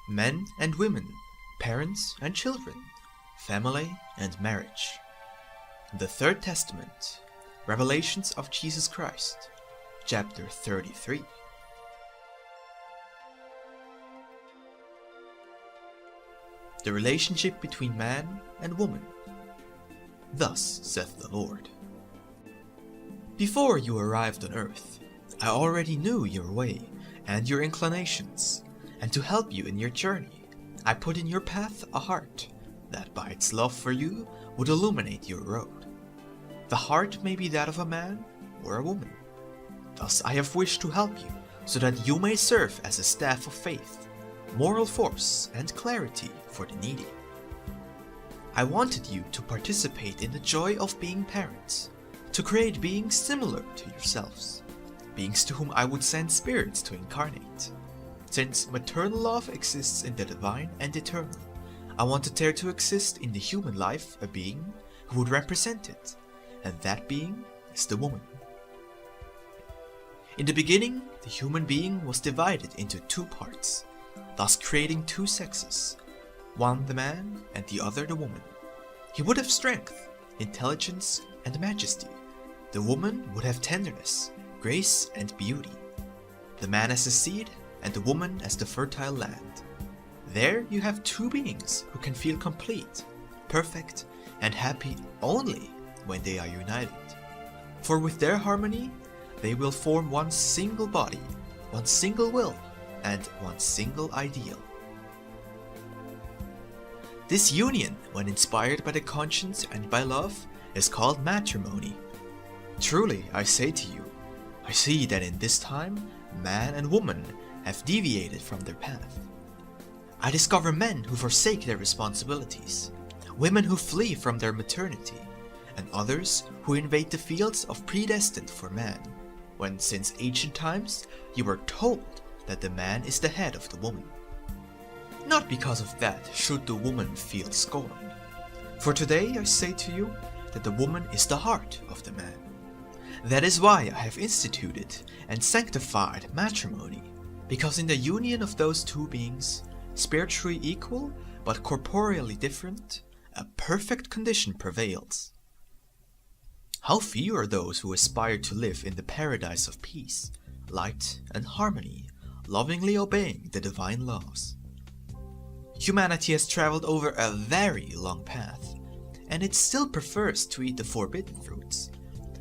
men and women, parents and children, family and marriage. The Third Testament, Revelations of Jesus Christ, chapter 33. The relationship between man and woman. Thus saith the Lord. Before you arrived on earth, I already knew your way and your inclinations, and to help you in your journey, I put in your path a heart that by its love for you would illuminate your road. The heart may be that of a man or a woman. Thus I have wished to help you so that you may serve as a staff of faith, moral force and clarity for the needy. I wanted you to participate in the joy of being parents, to create beings similar to yourselves, beings to whom I would send spirits to incarnate. Since maternal love exists in the divine and eternal, I wanted there to exist in the human life a being who would represent it, and that being is the woman. In the beginning, the human being was divided into two parts, thus creating two sexes, one the man and the other the woman. He would have strength, intelligence, and majesty. The woman would have tenderness, grace, and beauty. The man as the seed, and the woman as the fertile land. There you have two beings who can feel complete, perfect, and happy only when they are united. For with their harmony, they will form one single body, one single will, and one single ideal. This union, when inspired by the conscience and by love, is called matrimony. Truly, I say to you, I see that in this time, man and woman have deviated from their path. I discover men who forsake their responsibilities, women who flee from their maternity, and others who invade the fields of predestined for man, when since ancient times you were told that the man is the head of the woman. Not because of that should the woman feel scorned. For today I say to you that the woman is the heart of the man. That is why I have instituted and sanctified matrimony, because in the union of those two beings, spiritually equal but corporeally different, a perfect condition prevails. How few are those who aspire to live in the paradise of peace, light, and harmony, lovingly obeying the divine laws. Humanity has traveled over a very long path, and it still prefers to eat the forbidden fruits,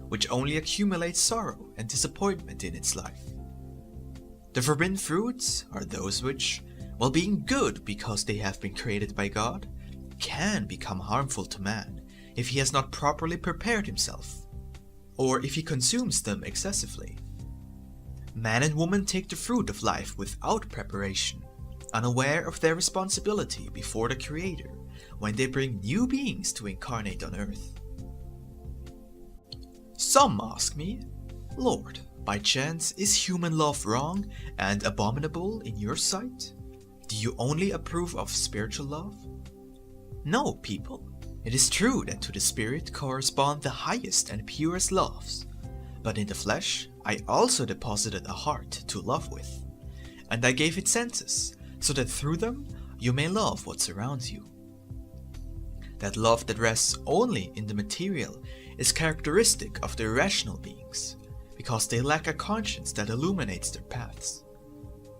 which only accumulate sorrow and disappointment in its life. The forbidden fruits are those which, while being good because they have been created by God, can become harmful to man if he has not properly prepared himself, or if he consumes them excessively. Man and woman take the fruit of life without preparation, unaware of their responsibility before the Creator when they bring new beings to incarnate on earth. Some ask me, Lord, by chance is human love wrong and abominable in your sight? Do you only approve of spiritual love? No, people. It is true that to the spirit correspond the highest and purest loves, but in the flesh I also deposited a heart to love with, and I gave it senses, so that through them you may love what surrounds you. That love that rests only in the material is characteristic of the irrational beings, because they lack a conscience that illuminates their paths.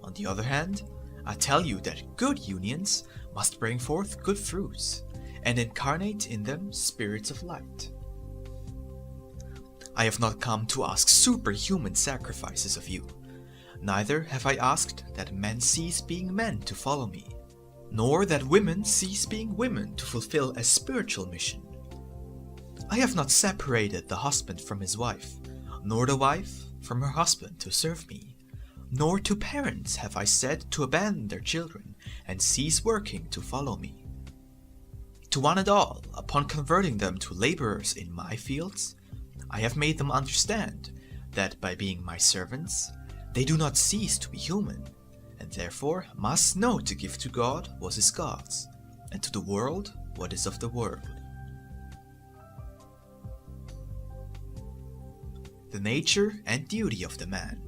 On the other hand, I tell you that good unions must bring forth good fruits, and incarnate in them spirits of light. I have not come to ask superhuman sacrifices of you, neither have I asked that men cease being men to follow me, nor that women cease being women to fulfill a spiritual mission. I have not separated the husband from his wife, nor the wife from her husband to serve me, nor to parents have I said to abandon their children and cease working to follow me. To one and all, upon converting them to laborers in my fields, I have made them understand that by being my servants, they do not cease to be human, and therefore must know to give to God what is God's, and to the world what is of the world. The nature and duty of the man.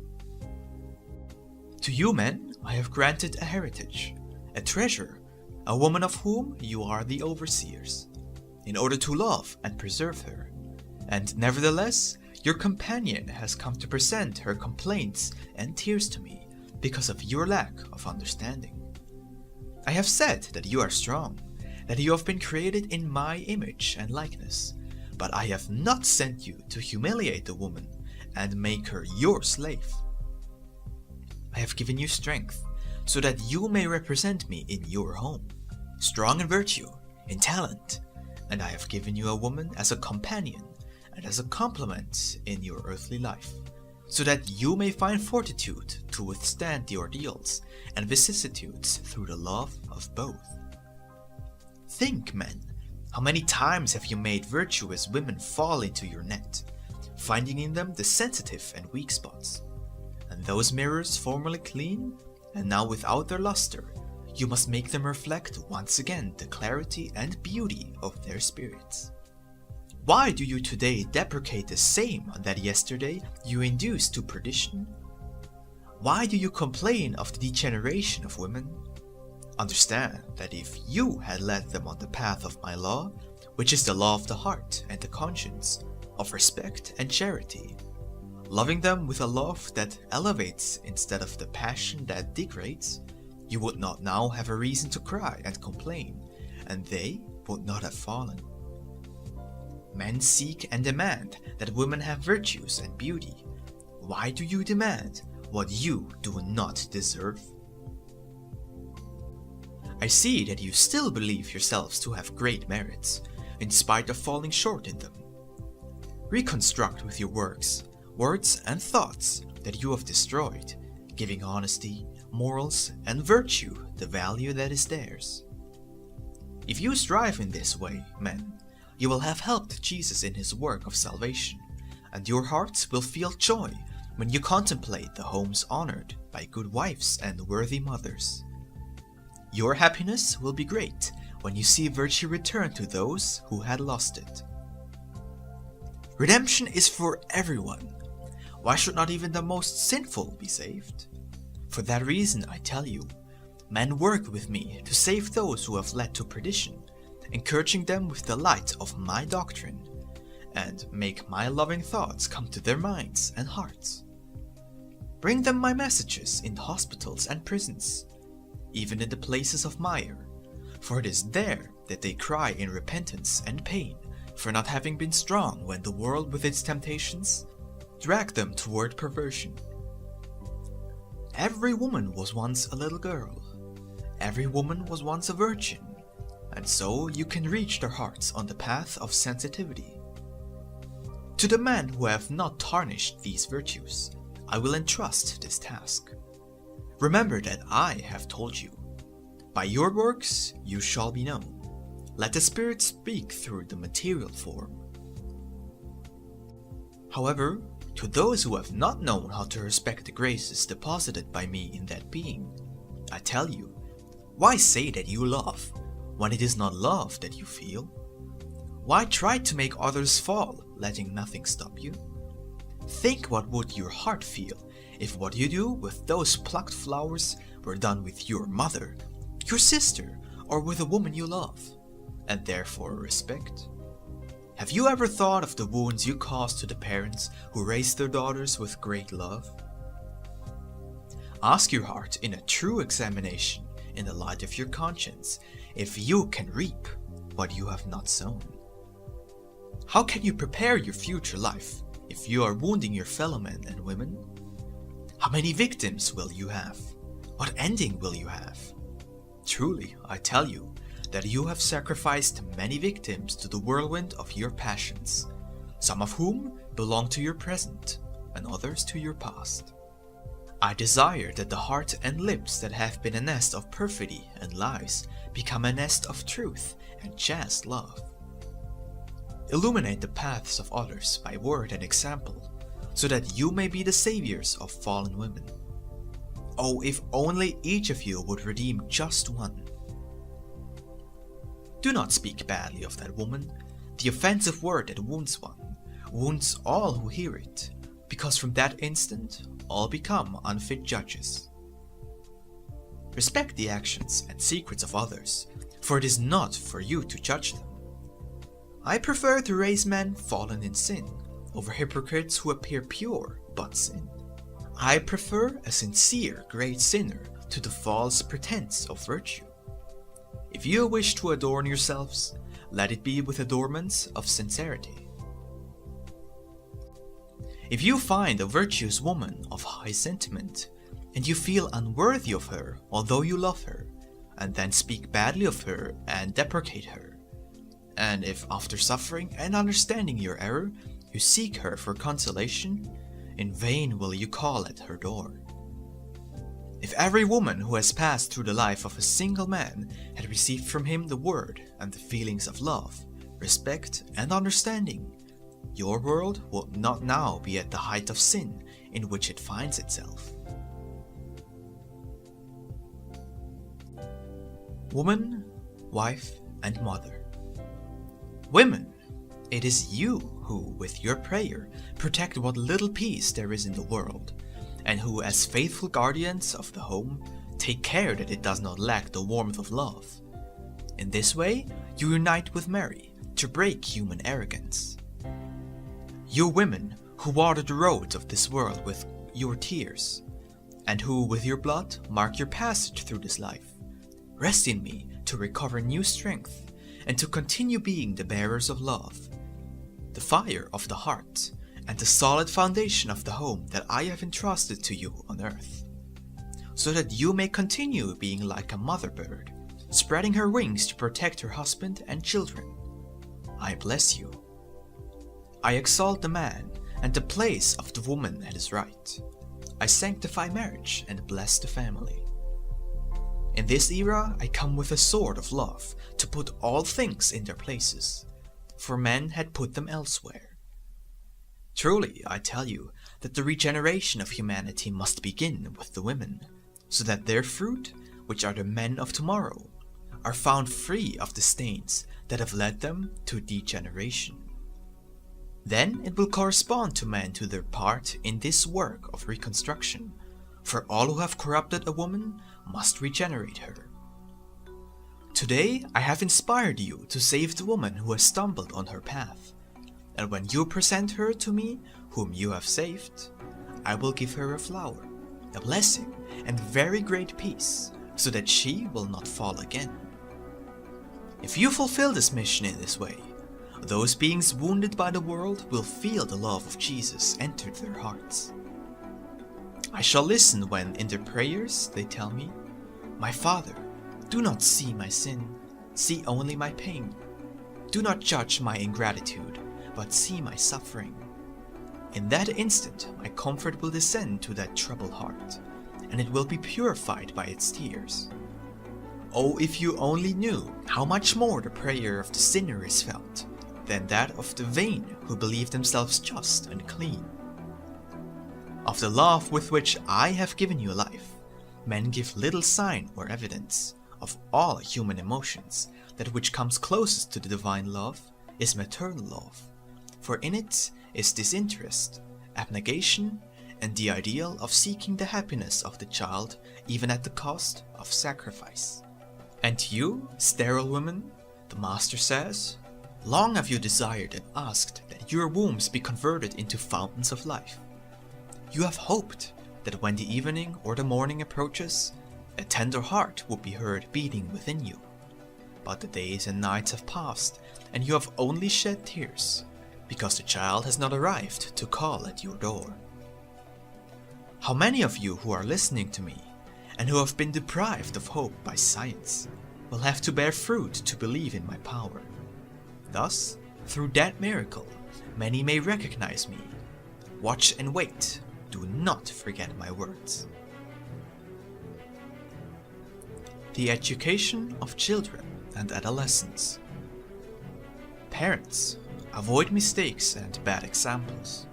To you men I have granted a heritage, a treasure, a woman of whom you are the overseers, in order to love and preserve her. And nevertheless, your companion has come to present her complaints and tears to me because of your lack of understanding. I have said that you are strong, that you have been created in my image and likeness, but I have not sent you to humiliate the woman and make her your slave. I have given you strength, so that you may represent me in your home, strong in virtue, in talent, and I have given you a woman as a companion and as a complement in your earthly life, so that you may find fortitude to withstand the ordeals and vicissitudes through the love of both. Think, men, how many times have you made virtuous women fall into your net, finding in them the sensitive and weak spots? And those mirrors formerly clean, and now without their luster, you must make them reflect once again the clarity and beauty of their spirits. Why do you today deprecate the same that yesterday you induced to perdition? Why do you complain of the degeneration of women? Understand that if you had led them on the path of my law, which is the law of the heart and the conscience, of respect and charity, loving them with a love that elevates instead of the passion that degrades, you would not now have a reason to cry and complain, and they would not have fallen. Men seek and demand that women have virtues and beauty. Why do you demand what you do not deserve? I see that you still believe yourselves to have great merits, in spite of falling short in them. Reconstruct with your works, words and thoughts that you have destroyed, giving honesty, morals, and virtue the value that is theirs. If you strive in this way, men, you will have helped Jesus in his work of salvation, and your hearts will feel joy when you contemplate the homes honored by good wives and worthy mothers. Your happiness will be great when you see virtue return to those who had lost it. Redemption is for everyone. Why should not even the most sinful be saved? For that reason, I tell you, men work with me to save those who have led to perdition, encouraging them with the light of my doctrine, and make my loving thoughts come to their minds and hearts. Bring them my messages in hospitals and prisons, even in the places of mire, for it is there that they cry in repentance and pain for not having been strong when the world with its temptations dragged them toward perversion. Every woman was once a little girl. Every woman was once a virgin, and so you can reach their hearts on the path of sensitivity. To the men who have not tarnished these virtues, I will entrust this task. Remember that I have told you, by your works you shall be known. Let the Spirit speak through the material form. However, to those who have not known how to respect the graces deposited by me in that being, I tell you, why say that you love, when it is not love that you feel? Why try to make others fall, letting nothing stop you? Think what would your heart feel if what you do with those plucked flowers were done with your mother, your sister, or with a woman you love, and therefore respect? Have you ever thought of the wounds you caused to the parents who raised their daughters with great love? Ask your heart in a true examination in the light of your conscience if you can reap what you have not sown. How can you prepare your future life if you are wounding your fellow men and women? How many victims will you have? What ending will you have? Truly, I tell you, that you have sacrificed many victims to the whirlwind of your passions, some of whom belong to your present, and others to your past. I desire that the heart and lips that have been a nest of perfidy and lies become a nest of truth and chaste love. Illuminate the paths of others by word and example, so that you may be the saviors of fallen women. Oh, if only each of you would redeem just one. Do not speak badly of that woman. The offensive word that wounds one wounds all who hear it, because from that instant all become unfit judges. Respect the actions and secrets of others, for it is not for you to judge them. I prefer to raise men fallen in sin over hypocrites who appear pure but sin. I prefer a sincere great sinner to the false pretense of virtue. If you wish to adorn yourselves, let it be with adornments of sincerity. If you find a virtuous woman of high sentiment, and you feel unworthy of her although you love her, and then speak badly of her and deprecate her, and if after suffering and understanding your error you seek her for consolation, in vain will you call at her door. If every woman who has passed through the life of a single man had received from him the word and the feelings of love, respect, and understanding, your world would not now be at the height of sin in which it finds itself. Woman, wife, and mother. Women, it is you who, with your prayer, protect what little peace there is in the world, and who, as faithful guardians of the home, take care that it does not lack the warmth of love. In this way, you unite with Mary to break human arrogance. You women who water the roads of this world with your tears, and who with your blood mark your passage through this life, rest in me to recover new strength and to continue being the bearers of love, the fire of the heart, and the solid foundation of the home that I have entrusted to you on earth, so that you may continue being like a mother bird, spreading her wings to protect her husband and children. I bless you. I exalt the man and the place of the woman at his right. I sanctify marriage and bless the family. In this era, I come with a sword of love to put all things in their places, for men had put them elsewhere. Truly, I tell you that the regeneration of humanity must begin with the women, so that their fruit, which are the men of tomorrow, are found free of the stains that have led them to degeneration. Then it will correspond to men to their part in this work of reconstruction, for all who have corrupted a woman must regenerate her. Today I have inspired you to save the woman who has stumbled on her path, and when you present her to me whom you have saved, I will give her a flower, a blessing, and very great peace, so that she will not fall again. If you fulfill this mission in this way, those beings wounded by the world will feel the love of Jesus enter their hearts. I shall listen when, in their prayers, they tell me, "My Father, do not see my sin, see only my pain. Do not judge my ingratitude, but see my suffering." In that instant, my comfort will descend to that troubled heart, and it will be purified by its tears. Oh, if you only knew how much more the prayer of the sinner is felt than that of the vain who believe themselves just and clean. Of the love with which I have given you life, men give little sign or evidence. Of all human emotions, that which comes closest to the divine love is maternal love, for in it is disinterest, abnegation, and the ideal of seeking the happiness of the child even at the cost of sacrifice. And to you, sterile women, the Master says, long have you desired and asked that your wombs be converted into fountains of life. You have hoped that when the evening or the morning approaches, a tender heart would be heard beating within you. But the days and nights have passed, and you have only shed tears, because the child has not arrived to call at your door. How many of you who are listening to me, and who have been deprived of hope by science, will have to bear fruit to believe in my power? Thus, through that miracle, many may recognize me. Watch and wait. Do not forget my words. The education of children and adolescents. Parents, avoid mistakes and bad examples.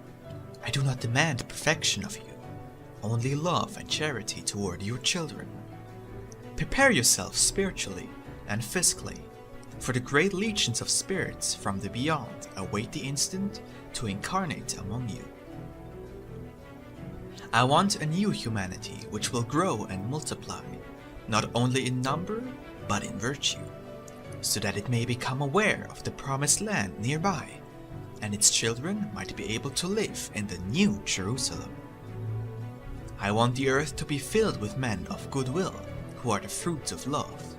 I do not demand perfection of you, only love and charity toward your children. Prepare yourself spiritually and physically, for the great legions of spirits from the beyond await the instant to incarnate among you. I want a new humanity which will grow and multiply, not only in number, but in virtue, so that it may become aware of the promised land nearby, and its children might be able to live in the New Jerusalem. I want the earth to be filled with men of goodwill, who are the fruits of love.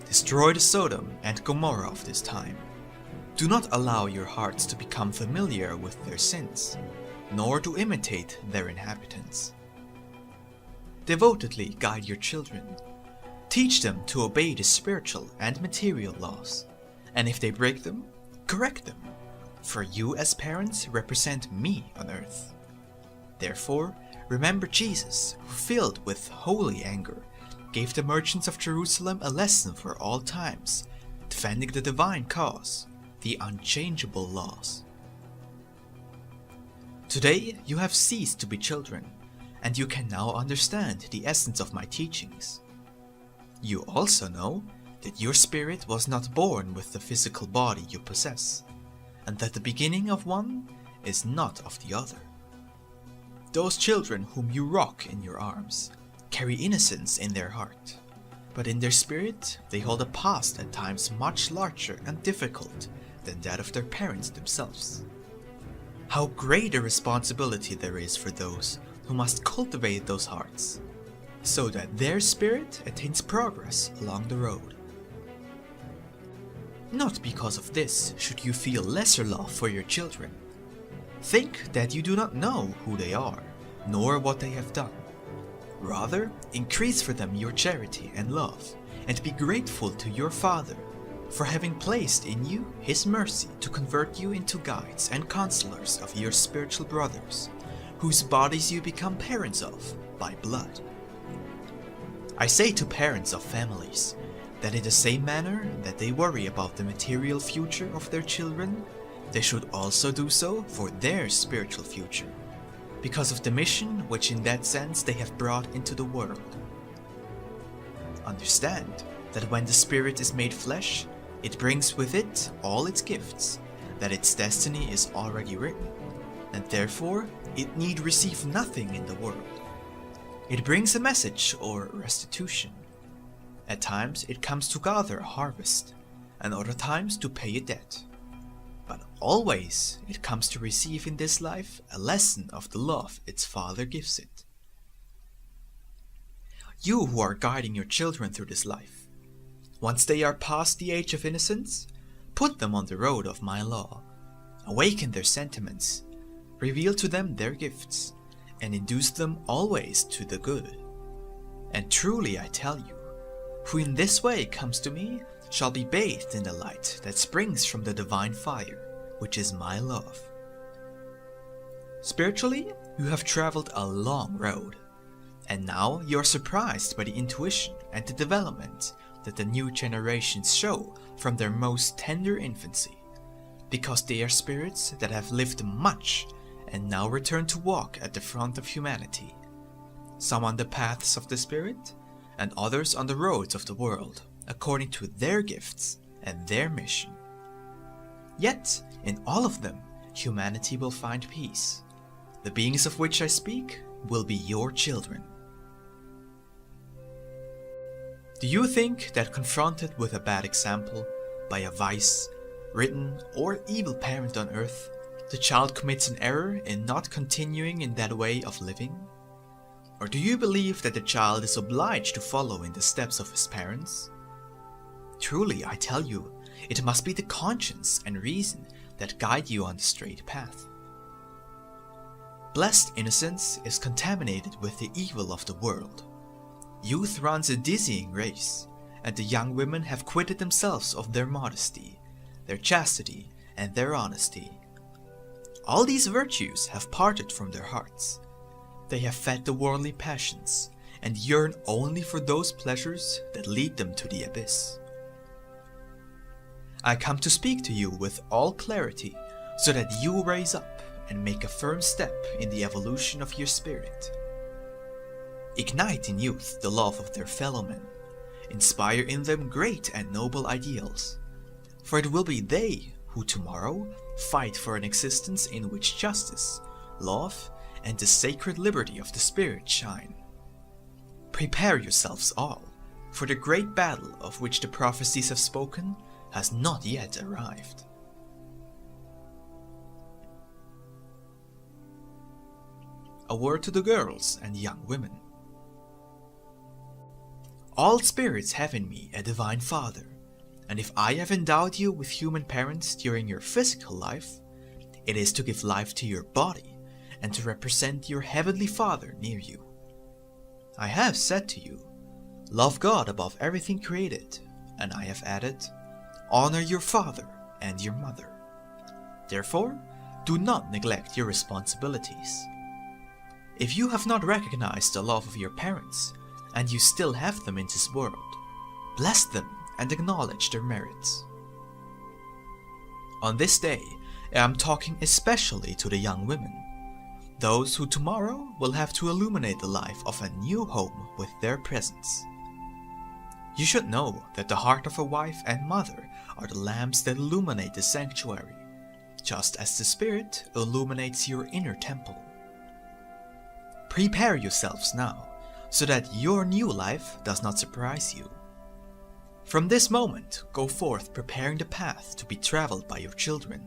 Destroy the Sodom and Gomorrah of this time. Do not allow your hearts to become familiar with their sins, nor to imitate their inhabitants. Devotedly guide your children. Teach them to obey the spiritual and material laws, and if they break them, correct them, for you as parents represent me on earth. Therefore, remember Jesus, who filled with holy anger, gave the merchants of Jerusalem a lesson for all times, defending the divine cause, the unchangeable laws. Today you have ceased to be children, and you can now understand the essence of my teachings. You also know that your spirit was not born with the physical body you possess, and that the beginning of one is not of the other. Those children whom you rock in your arms carry innocence in their heart, but in their spirit they hold a past at times much larger and difficult than that of their parents themselves. How great a responsibility there is for those who must cultivate those hearts, so that their spirit attains progress along the road. Not because of this should you feel lesser love for your children. Think that you do not know who they are, nor what they have done. Rather, increase for them your charity and love, and be grateful to your Father for having placed in you His mercy to convert you into guides and counselors of your spiritual brothers, whose bodies you become parents of by blood. I say to parents of families that in the same manner that they worry about the material future of their children, they should also do so for their spiritual future, because of the mission which in that sense they have brought into the world. Understand that when the Spirit is made flesh, it brings with it all its gifts, that its destiny is already written, and therefore it need receive nothing in the world. It brings a message or restitution. At times it comes to gather a harvest, and other times to pay a debt. But always it comes to receive in this life a lesson of the love its Father gives it. You who are guiding your children through this life, once they are past the age of innocence, put them on the road of my law, awaken their sentiments, reveal to them their gifts, and induce them always to the good. And truly I tell you, who in this way comes to me shall be bathed in the light that springs from the divine fire, which is my love. Spiritually, you have traveled a long road, and now you are surprised by the intuition and the development that the new generations show from their most tender infancy, because they are spirits that have lived much and now return to walk at the front of humanity, some on the paths of the Spirit, and others on the roads of the world, according to their gifts and their mission. Yet, in all of them, humanity will find peace. The beings of which I speak will be your children. Do you think that confronted with a bad example by a vice, written, or evil parent on earth, the child commits an error in not continuing in that way of living? Or do you believe that the child is obliged to follow in the steps of his parents? Truly, I tell you, it must be the conscience and reason that guide you on the straight path. Blessed innocence is contaminated with the evil of the world. Youth runs a dizzying race, and the young women have quitted themselves of their modesty, their chastity, and their honesty. All these virtues have parted from their hearts. They have fed the worldly passions, and yearn only for those pleasures that lead them to the abyss. I come to speak to you with all clarity, so that you raise up and make a firm step in the evolution of your spirit. Ignite in youth the love of their fellow men, inspire in them great and noble ideals, for it will be they who tomorrow fight for an existence in which justice, love, and the sacred liberty of the spirit shine. Prepare yourselves all, for the great battle of which the prophecies have spoken has not yet arrived. A word to the girls and young women. All spirits have in me a divine Father, and if I have endowed you with human parents during your physical life, it is to give life to your body and to represent your heavenly Father near you. I have said to you, love God above everything created, and I have added, honor your father and your mother. Therefore, do not neglect your responsibilities. If you have not recognized the love of your parents, and you still have them in this world, bless them and acknowledge their merits. On this day, I am talking especially to the young women, those who tomorrow will have to illuminate the life of a new home with their presence. You should know that the heart of a wife and mother are the lamps that illuminate the sanctuary, just as the Spirit illuminates your inner temple. Prepare yourselves now, so that your new life does not surprise you. From this moment, go forth preparing the path to be traveled by your children,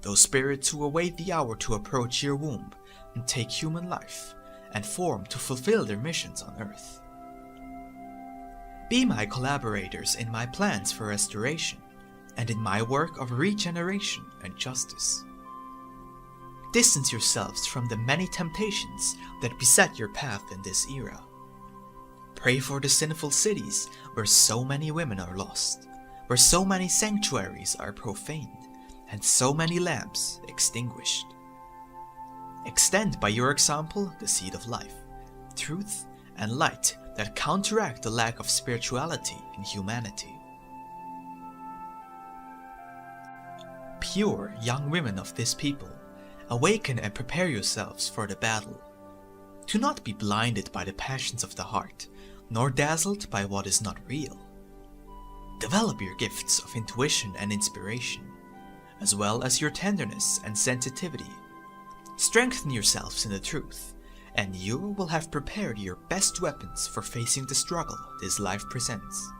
those spirits who await the hour to approach your womb and take human life and form to fulfill their missions on earth. Be my collaborators in my plans for restoration and in my work of regeneration and justice. Distance yourselves from the many temptations that beset your path in this era. Pray for the sinful cities where so many women are lost, where so many sanctuaries are profaned, and so many lamps extinguished. Extend by your example the seed of life, truth, and light that counteract the lack of spirituality in humanity. Pure young women of this people, awaken and prepare yourselves for the battle. Do not be blinded by the passions of the heart, nor dazzled by what is not real. Develop your gifts of intuition and inspiration, as well as your tenderness and sensitivity. Strengthen yourselves in the truth, and you will have prepared your best weapons for facing the struggle this life presents.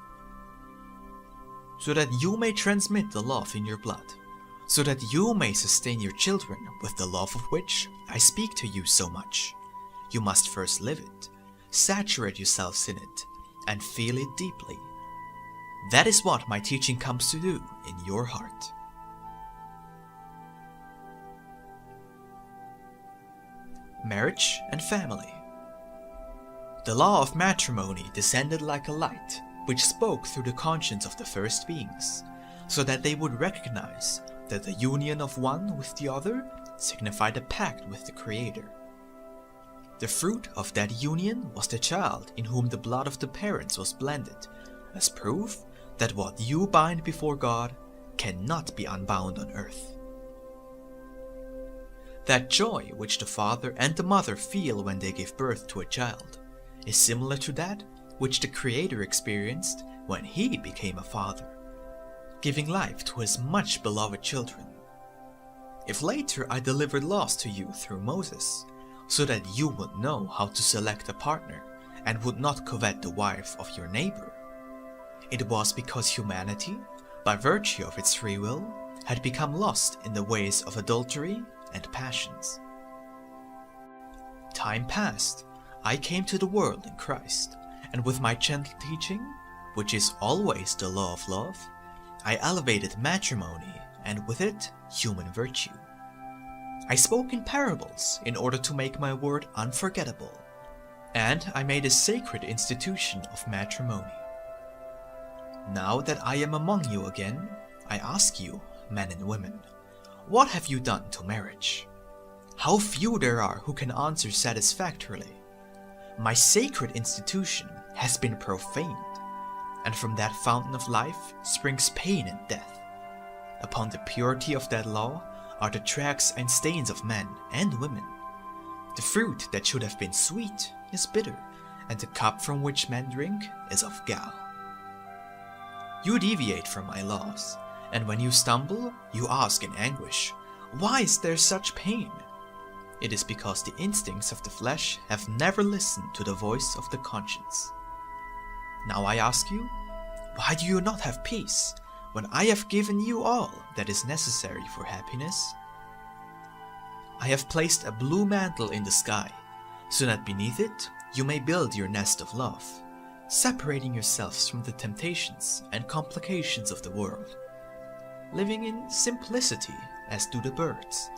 So that you may transmit the love in your blood, so that you may sustain your children with the love of which I speak to you so much, you must first live it, saturate yourselves in it, and feel it deeply. That is what my teaching comes to do in your heart. Marriage and family. The law of matrimony descended like a light, which spoke through the conscience of the first beings, so that they would recognize that the union of one with the other signified a pact with the Creator. The fruit of that union was the child in whom the blood of the parents was blended, as proof that what you bind before God cannot be unbound on earth. That joy which the father and the mother feel when they give birth to a child is similar to that which the Creator experienced when He became a father, giving life to His much beloved children. If later I delivered laws to you through Moses, so that you would know how to select a partner and would not covet the wife of your neighbor, it was because humanity, by virtue of its free will, had become lost in the ways of adultery and passions. Time passed, I came to the world in Christ, and with my gentle teaching, which is always the law of love, I elevated matrimony and with it human virtue. I spoke in parables in order to make my word unforgettable, and I made a sacred institution of matrimony. Now that I am among you again, I ask you, men and women, what have you done to marriage? How few there are who can answer satisfactorily. My sacred institution has been profaned, and from that fountain of life springs pain and death. Upon the purity of that law are the tracks and stains of men and women. The fruit that should have been sweet is bitter, and the cup from which men drink is of gall. You deviate from my laws, and when you stumble, you ask in anguish, why is there such pain? It is because the instincts of the flesh have never listened to the voice of the conscience. Now I ask you, why do you not have peace when I have given you all that is necessary for happiness? I have placed a blue mantle in the sky, so that beneath it you may build your nest of love, separating yourselves from the temptations and complications of the world, living in simplicity as do the birds.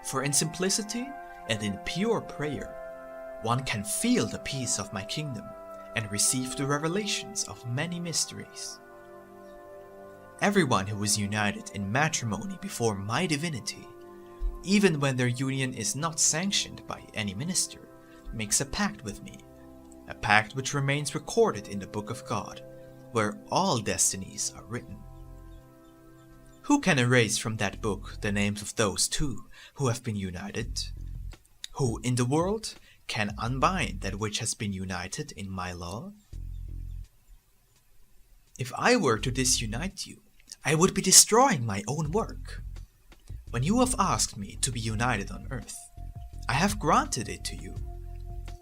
For in simplicity and in pure prayer, one can feel the peace of my kingdom and receive the revelations of many mysteries. Everyone who is united in matrimony before my divinity, even when their union is not sanctioned by any minister, makes a pact with me, a pact which remains recorded in the book of God, where all destinies are written. Who can erase from that book the names of those two who have been united? Who in the world can unbind that which has been united in my law? If I were to disunite you, I would be destroying my own work. When you have asked me to be united on earth, I have granted it to you.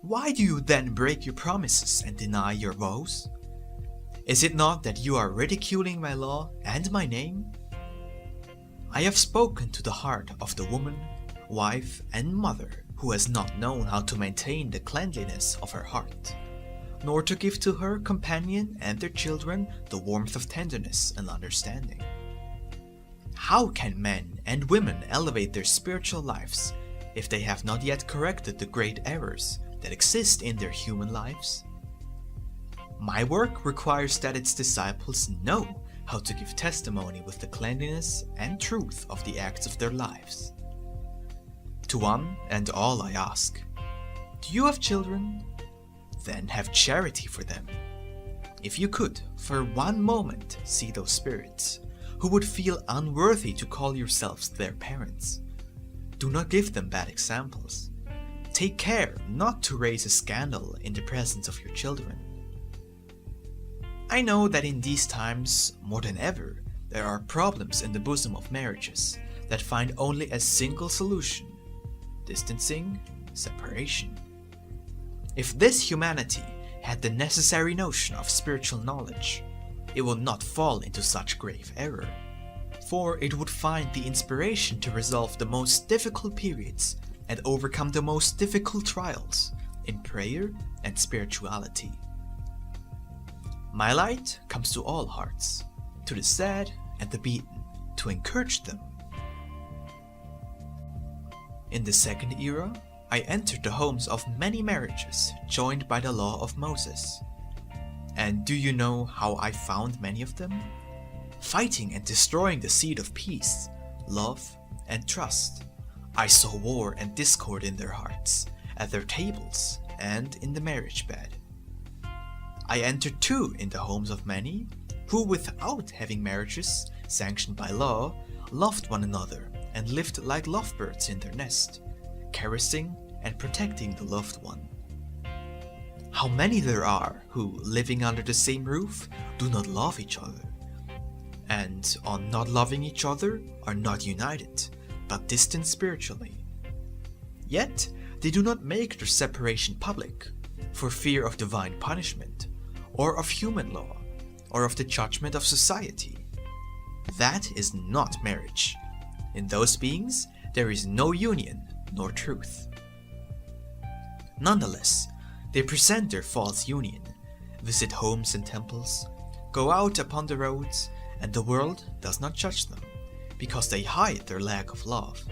Why do you then break your promises and deny your vows? Is it not that you are ridiculing my law and my name? I have spoken to the heart of the woman, wife, and mother who has not known how to maintain the cleanliness of her heart, nor to give to her companion and their children the warmth of tenderness and understanding. How can men and women elevate their spiritual lives if they have not yet corrected the great errors that exist in their human lives? My work requires that its disciples know how to give testimony with the cleanliness and truth of the acts of their lives. To one and all I ask, do you have children? Then have charity for them. If you could, for one moment, see those spirits who would feel unworthy to call yourselves their parents, do not give them bad examples. Take care not to raise a scandal in the presence of your children. I know that in these times, more than ever, there are problems in the bosom of marriages that find only a single solution: distancing, separation. If this humanity had the necessary notion of spiritual knowledge, it would not fall into such grave error, for it would find the inspiration to resolve the most difficult periods and overcome the most difficult trials in prayer and spirituality. My light comes to all hearts, to the sad and the beaten, to encourage them. In the second era, I entered the homes of many marriages joined by the law of Moses. And do you know how I found many of them? Fighting and destroying the seed of peace, love, and trust. I saw war and discord in their hearts, at their tables, and in the marriage bed. I entered too in the homes of many who, without having marriages sanctioned by law, loved one another and lived like lovebirds in their nest, caressing and protecting the loved one. How many there are who, living under the same roof, do not love each other, and on not loving each other are not united, but distant spiritually. Yet they do not make their separation public, for fear of divine punishment, or of human law, or of the judgment of society. That is not marriage. In those beings there is no union nor truth. Nonetheless, they present their false union, visit homes and temples, go out upon the roads, and the world does not judge them, because they hide their lack of love.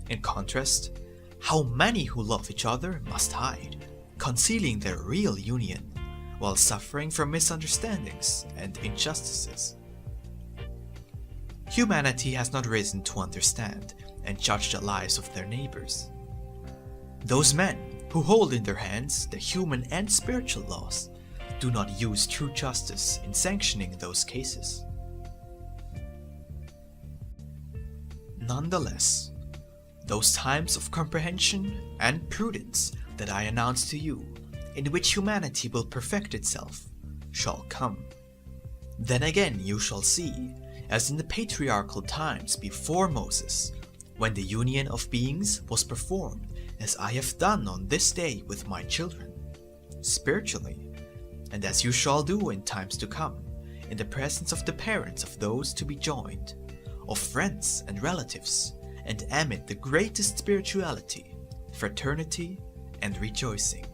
In contrast, how many who love each other must hide, concealing their real union, while suffering from misunderstandings and injustices. Humanity has not risen to understand and judge the lives of their neighbors. Those men who hold in their hands the human and spiritual laws do not use true justice in sanctioning those cases. Nonetheless, those times of comprehension and prudence that I announce to you, in which humanity will perfect itself, shall come. Then again you shall see, as in the patriarchal times before Moses, when the union of beings was performed as I have done on this day with my children, spiritually, and as you shall do in times to come, in the presence of the parents of those to be joined, of friends and relatives, and amid the greatest spirituality, fraternity, and rejoicing.